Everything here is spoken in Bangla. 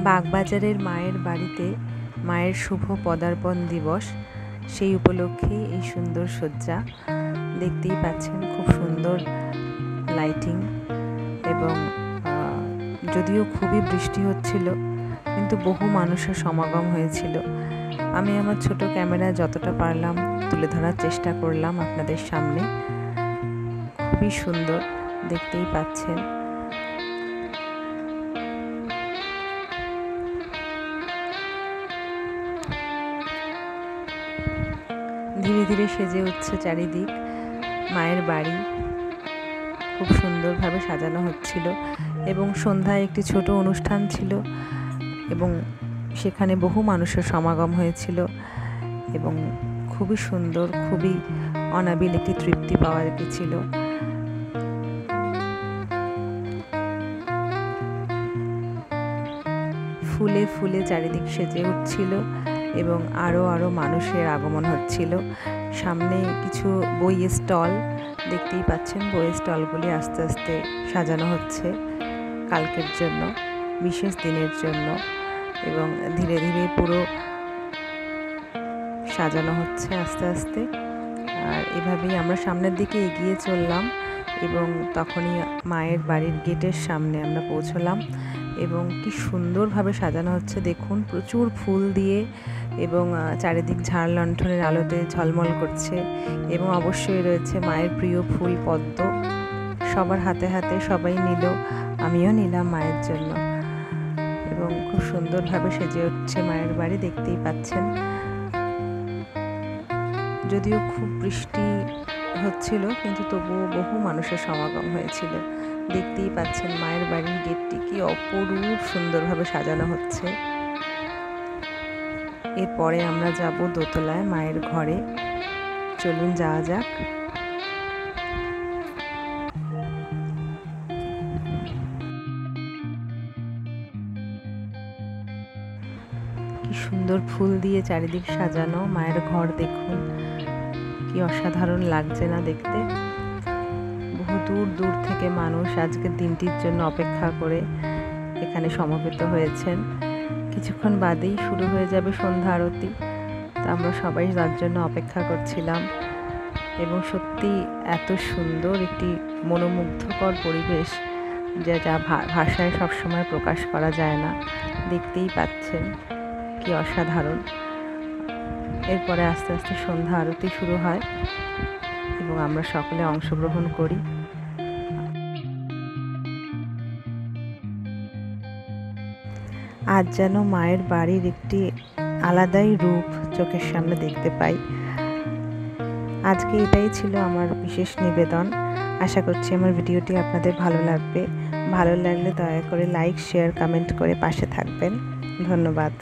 বাগবাজারের মায়ের বাড়িতে মায়ের শুভ পদার্পণ দিবস, সেই উপলক্ষে এই সুন্দর সজ্জা দেখতেই পাচ্ছেন। খুব সুন্দর লাইটিং এবং যদিও খুবই বৃষ্টি হচ্ছিল, কিন্তু বহু মানুষের সমাগম হয়েছিল। আমি আমার ছোট ক্যামেরা যতটা পারলাম তুলে ধরার চেষ্টা করলাম আপনাদের সামনে। খুবই সুন্দর, দেখতেই পাচ্ছেন। ধীরে ধীরে সেজে উঠছে চারিদিক। মায়ের বাড়ি খুব সুন্দরভাবে সাজানো হচ্ছিল এবং সন্ধ্যায় একটি ছোট অনুষ্ঠান ছিল এবং সেখানে বহু মানুষের সমাগম হয়েছিল এবং খুবই সুন্দর, খুবই অনাবিল একটি তৃপ্তি পাওয়া গেছিল। ফুলে ফুলে চারিদিক সেজে উঠছিল এবং আরও মানুষের আগমন হচ্ছিল। সামনে কিছু বইয়ের স্টল দেখতেই পাচ্ছেন। বইয়ের স্টলগুলি আস্তে আস্তে সাজানো হচ্ছে কালকের জন্য, বিশেষ দিনের জন্য, এবং ধীরে ধীরে পুরো সাজানো হচ্ছে আস্তে আস্তে। আর এভাবেই আমরা সামনের দিকে এগিয়ে চললাম এবং তখনই মায়ের বাড়ির গেটের সামনে আমরা পৌঁছলাম এবং কি সুন্দরভাবে সাজানো হচ্ছে দেখুন। প্রচুর ফুল দিয়ে এবং চারিদিক ঝাড় লণ্ঠনের আলোতে ঝলমল করছে এবং অবশ্যই রয়েছে মায়ের প্রিয় ফুল পদ্ম। সবার হাতে হাতে সবাই নিল, আমিও নিলাম মায়ের জন্য এবং খুব সুন্দরভাবে সেজে উঠছে মায়ের বাড়ি, দেখতেই পাচ্ছেন। যদিও খুব বৃষ্টি হচ্ছিল, কিন্তু তবুও বহু মানুষের সমাগম হয়েছিল। দেখতেই পাচ্ছেন মায়ের বাড়ির গেটটি কি অপরূপ সুন্দরভাবে সাজানো হচ্ছে। এরপরে আমরা যাব দোতলায় মায়ের ঘরে। চলুন যাওয়া যাক। কি সুন্দর ফুল দিয়ে চারিদিক সাজানো মায়ের ঘর দেখুন, কি অসাধারণ লাগছে না দেখতে। বহু দূর দূর থেকে মানুষ আজকের দিনটির জন্য অপেক্ষা করে এখানে সমবেত হয়েছেন। কিছুক্ষণ বাদেই শুরু হয়ে যাবে সন্ধ্যা আরতি, তা আমরা সবাই তার জন্য অপেক্ষা করছিলাম এবং সত্যি এত সুন্দর একটি মনোমুগ্ধকর পরিবেশ যা ভাষায় সবসময় প্রকাশ করা যায় না। দেখতেই পাচ্ছেন কি অসাধারণ। এরপরে আস্তে আস্তে সন্ধ্যা আরতি শুরু হয় এবং আমরা সকলে অংশগ্রহণ করি। আজ যেন মায়ের বাড়ির একটি আলাদাই রূপ চোখের সামনে দেখতে পাই। আজকে এটাই ছিল আমার বিশেষ নিবেদন। আশা করছি আমার ভিডিওটি আপনাদের ভালো লাগবে। ভালো লাগলে দয়া করে লাইক, শেয়ার, কমেন্ট করে পাশে থাকবেন। ধন্যবাদ।